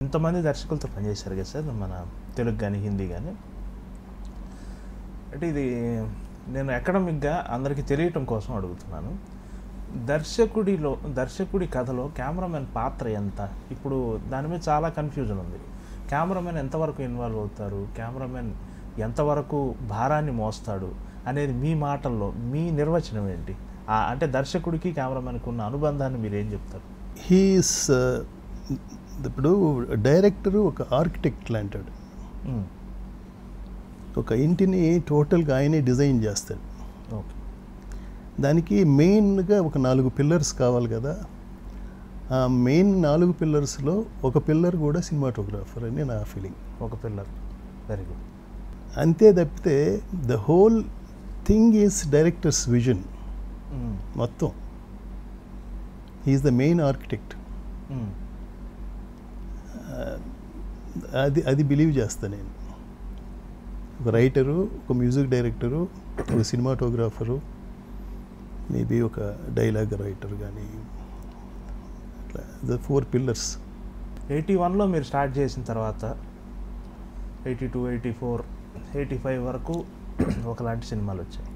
ఇంతమంది దర్శకులతో పనిచేశారు కదా సార్, మన తెలుగు కానీ హిందీ కానీ. అంటే ఇది నేను అకాడమిక్గా అందరికీ తెలియటం కోసం అడుగుతున్నాను. దర్శకుడి కథలో కెమెరామెన్ పాత్ర ఎంత? ఇప్పుడు దాని మీద చాలా కన్ఫ్యూజన్ ఉంది. కెమెరామెన్ ఎంతవరకు ఇన్వాల్వ్ అవుతారు, కెమెరామెన్ ఎంతవరకు భారాన్ని మోస్తాడు అనేది మీ మాటల్లో మీ నిర్వచనం ఏంటి? అంటే దర్శకుడికి కెమెరామెన్కి ఉన్న అనుబంధాన్ని మీరు ఏం చెప్తారు? హీస్ ఇప్పుడు డైరెక్టరు ఒక ఆర్కిటెక్ట్ లాంటాడు. ఒక ఇంటిని టోటల్గా ఆయనే డిజైన్ చేస్తాడు. దానికి మెయిన్గా ఒక 4 పిల్లర్స్ కావాలి కదా. ఆ మెయిన్ 4 పిల్లర్స్లో ఒక పిల్లర్ కూడా సినిమాటోగ్రాఫర్ అని నా ఫీలింగ్. ఒక పిల్లర్, వెరీ గుడ్. అంతే తప్పితే the whole thing is director's vision మొత్తం. He's the main architect. అది బిలీవ్ చేస్తాను నేను. ఒక రైటరు, ఒక మ్యూజిక్ డైరెక్టరు, ఒక సినిమాటోగ్రాఫరు, మేబీ ఒక డైలాగ్ రైటర్ కానీ, అట్లా ద 4 పిల్లర్స్. 81లో మీరు స్టార్ట్ చేసిన తర్వాత 82, 84, 85 వరకు ఒకలాంటి సినిమాలు వచ్చాయి.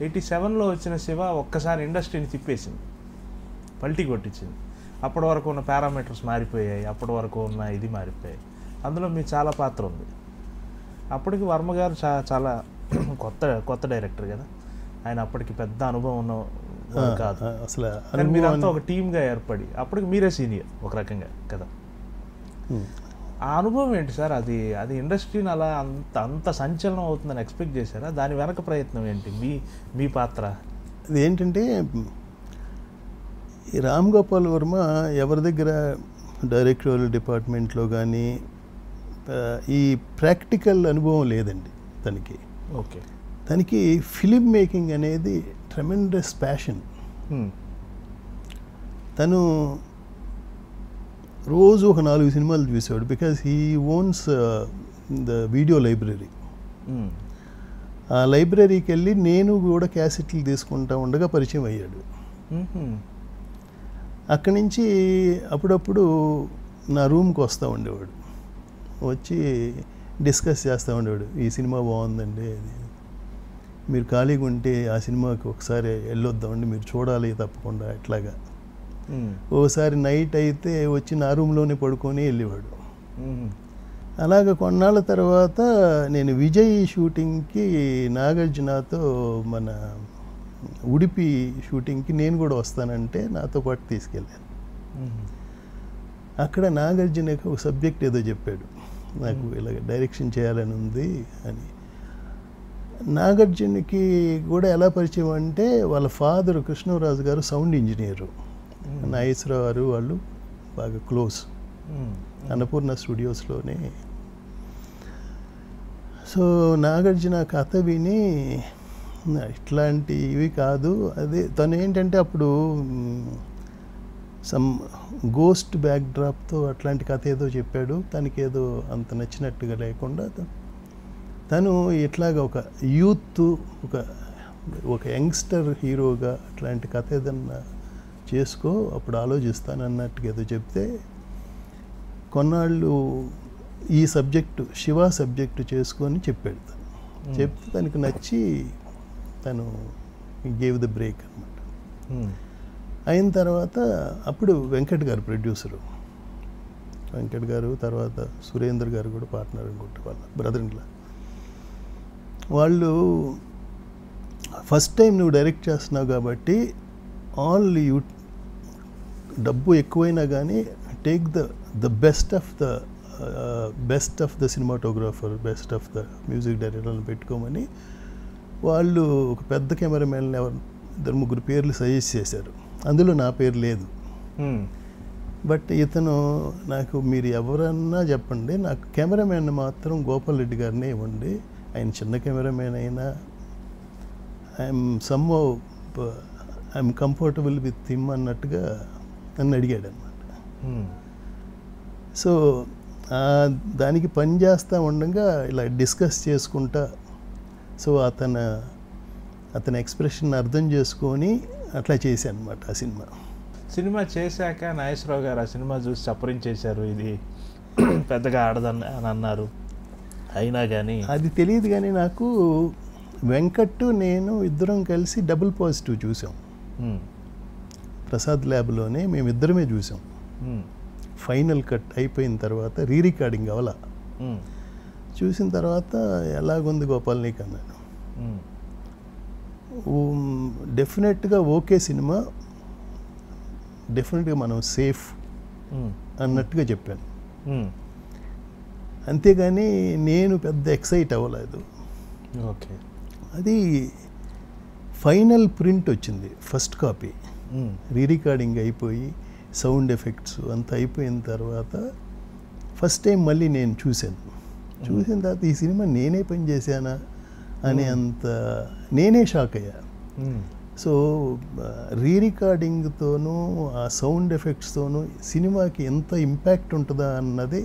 87లో వచ్చిన శివ ఒక్కసారి ఇండస్ట్రీని తిప్పేసింది, పల్టీ కొట్టించింది. అప్పటి వరకు ఉన్న పారామీటర్స్ మారిపోయాయి, అప్పటి వరకు ఉన్న ఇది మారిపోయాయి. అందులో మీ చాలా పాత్ర ఉంది. అప్పటికి వర్మ గారు చాలా కొత్త డైరెక్టర్ కదా, ఆయన అప్పటికి పెద్ద అనుభవం ఉన్న కాదు అసలు. మీరంతా ఒక టీమ్గా ఏర్పడి అప్పటికి మీరే సీనియర్ ఒక రకంగా కదా. ఆ అనుభవం ఏంటి సార్? అది ఇండస్ట్రీని అలా అంత సంచలనం అవుతుందని ఎక్స్పెక్ట్ చేశారా? దాని వెనక ప్రయత్నం ఏంటి, మీ పాత్ర? అది ఏంటంటే, ఈ రామ్ గోపాల్ వర్మ ఎవరి దగ్గర డైరెక్టోరియల్ డిపార్ట్మెంట్లో కానీ ఈ ప్రాక్టికల్ అనుభవం లేదండి తనకి. ఓకే. తనకి ఫిలిం మేకింగ్ అనేది ట్రెమెండస్ ప్యాషన్. తను రోజు ఒక 4 సినిమాలు చూసాడు. Because he owns the video library. ఆ లైబ్రరీకి వెళ్ళి నేను కూడా క్యాసెట్లు తీసుకుంటా ఉండగా పరిచయం అయ్యాడు. అక్కడి నుంచి అప్పుడప్పుడు నా రూమ్కి వస్తూ ఉండేవాడు, వచ్చి డిస్కస్ చేస్తూ ఉండేవాడు. ఈ సినిమా బాగుందండి, మీరు ఖాళీగా ఉంటే ఆ సినిమాకి ఒకసారి వెళ్ళొద్దామండి, మీరు చూడాలి తప్పకుండా. ఎట్లాగా ఓసారి నైట్ అయితే వచ్చి నా రూమ్లోనే పడుకొని వెళ్ళేవాడు. అలాగ కొన్నాళ్ళ తర్వాత నేను విజయ్ షూటింగ్కి నాగార్జునతో మన ఉడిపి షూటింగ్కి నేను కూడా వస్తానంటే నాతో పాటు తీసుకెళ్ళాను. అక్కడ నాగార్జునకి ఒక సబ్జెక్ట్ ఏదో చెప్పాడు, నాకు ఇలాగ డైరెక్షన్ చేయాలని ఉంది అని. నాగార్జునకి కూడా ఎలా పరిచయం అంటే, వాళ్ళ ఫాదర్ కృష్ణరాజు గారు సౌండ్ ఇంజనీరు, నాగేశ్వరరావు గారు వాళ్ళు బాగా క్లోజ్, అన్నపూర్ణ స్టూడియోస్లోనే. సో నాగార్జున కథ విని ఇట్లాంటివి కాదు, అదే తను ఏంటంటే అప్పుడు సమ్ గోస్ట్ బ్యాక్ డ్రాప్తో అట్లాంటి కథ ఏదో చెప్పాడు. తనకి ఏదో అంత నచ్చినట్టుగా లేకుండా తను ఇట్లాగా ఒక యూత్, ఒక యంగ్స్టర్ హీరోగా అట్లాంటి కథ ఏదన్నా చేసుకో, అప్పుడు ఆలోచిస్తానన్నట్టుగా ఏదో చెప్తే, కొన్నాళ్ళు ఈ సబ్జెక్టు శివ సబ్జెక్టు చేసుకొని చెప్పాడు. చెప్తే తనకు నచ్చి తను గేవ్ ద బ్రేక్ అనమాట. అయిన తర్వాత అప్పుడు వెంకట్ గారు ప్రొడ్యూసరు, వెంకట్ గారు తర్వాత సురేందర్ గారు కూడా పార్ట్నర్ అనుకుంటే వాళ్ళ బ్రదర్ ఇన్ లా. వాళ్ళు ఫస్ట్ టైం నువ్వు డైరెక్ట్ చేస్తున్నావు కాబట్టి యూ డబ్బు ఎక్కువైనా కానీ take the best of the cinematographer, best of the music డైరెక్టర్లను పెట్టుకోమని వాళ్ళు ఒక పెద్ద కెమెరామెన్ 2-3 పేర్లు సజెస్ట్ చేశారు. అందులో నా పేరు లేదు. బట్ ఇతను నాకు మీరు ఎవరన్నా చెప్పండి, నాకు కెమెరామెన్ మాత్రం గోపాల్ రెడ్డి గారినే ఇవ్వండి, ఆయన చిన్న కెమెరామెన్ అయినా ఐఎమ్ కంఫర్టబుల్ విత్ హిమ్ అన్నట్టుగా నన్ను అడిగాడు అనమాట. సో దానికి పని చేస్తూ ఉండగా ఇలా డిస్కస్ చేసుకుంటా, సో అతని ఎక్స్ప్రెషన్ అర్థం చేసుకొని అట్లా చేశాను అనమాట ఆ సినిమా చేశాక నాగేశ్వరరావు గారు ఆ సినిమా చూసి చప్పరించేశారు, ఇది పెద్దగా ఆడదని అని అన్నారు. అయినా కానీ అది తెలియదు, కానీ నాకు వెంకట్ నేను ఇద్దరం కలిసి డబుల్ పాజిటివ్ చూసాం. ప్రసాద్ ల్యాబ్లోనే మేమిద్దరమే చూసాం. ఫైనల్ కట్ అయిపోయిన తర్వాత రికార్డింగ్ అవలా చూసిన తర్వాత ఎలాగుంది గోపాల్ నీకు అన్నాను. డెఫినెట్గా ఓకే సినిమా, డెఫినెట్గా మనం సేఫ్ అన్నట్టుగా చెప్పాను. అంతేగాని నేను పెద్ద ఎక్సైట్ అవ్వలేదు. ఓకే. అది ఫైనల్ ప్రింట్ వచ్చింది, ఫస్ట్ కాపీ. రికార్డింగ్ అయిపోయి సౌండ్ ఎఫెక్ట్స్ అంతా అయిపోయిన తర్వాత ఫస్ట్ టైం మళ్ళీ నేను చూశాను. చూసిన తర్వాత ఈ సినిమా నేనే పని చేశానా అని అంత నేనే షాక్ అయ్యా. సో రికార్డింగ్తోనూ ఆ సౌండ్ ఎఫెక్ట్స్తోనూ సినిమాకి ఎంత ఇంపాక్ట్ ఉంటుందా అన్నది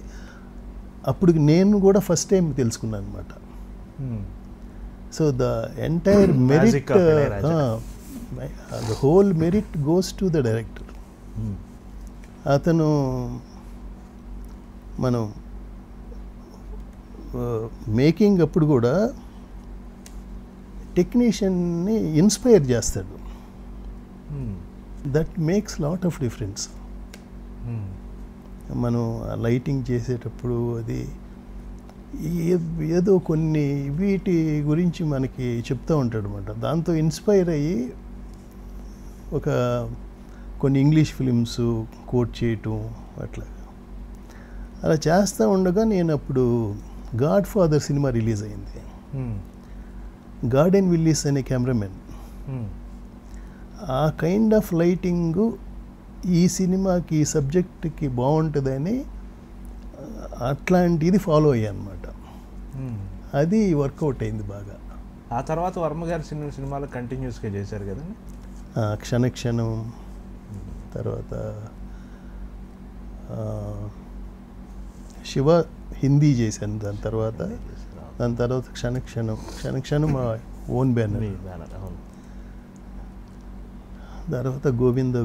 అప్పుడు నేను కూడా ఫస్ట్ టైం తెలుసుకున్నాను అనమాట. So the entire merit, the whole merit goes to the director. అతను మనం మేకింగ్ అప్పుడు కూడా టెక్నీషియన్ని ఇన్స్పైర్ చేస్తాడు. That makes lot of difference. మనం లైటింగ్ చేసేటప్పుడు అది ఏదో కొన్ని వీటి గురించి మనకి చెప్తూ ఉంటాడు అనమాట. దాంతో ఇన్స్పైర్ అయ్యి కొన్ని ఇంగ్లీష్ ఫిలిమ్స్ కోట్ చేయటం అట్లా అలా చేస్తూ ఉండగా నేను అప్పుడు గాడ్ ఫాదర్ సినిమా రిలీజ్ అయింది. గార్డెన్ విల్లీస్ అనే కెమెరామెన్, ఆ కైండ్ ఆఫ్ లైటింగ్ ఈ సినిమాకి ఈ సబ్జెక్ట్కి బాగుంటుందని అట్లాంటిది ఫాలో అయ్యా అనమాట. అది వర్కౌట్ అయింది బాగా. ఆ తర్వాత వర్మ గారి సినిమాలు కంటిన్యూస్గా చేశారు కదండి. క్షణక్షణం, తర్వాత శివ హిందీ చేశాను, దాని తర్వాత క్షణక్షణం మా ఓన్ బ్యానర్, తర్వాత గోవింద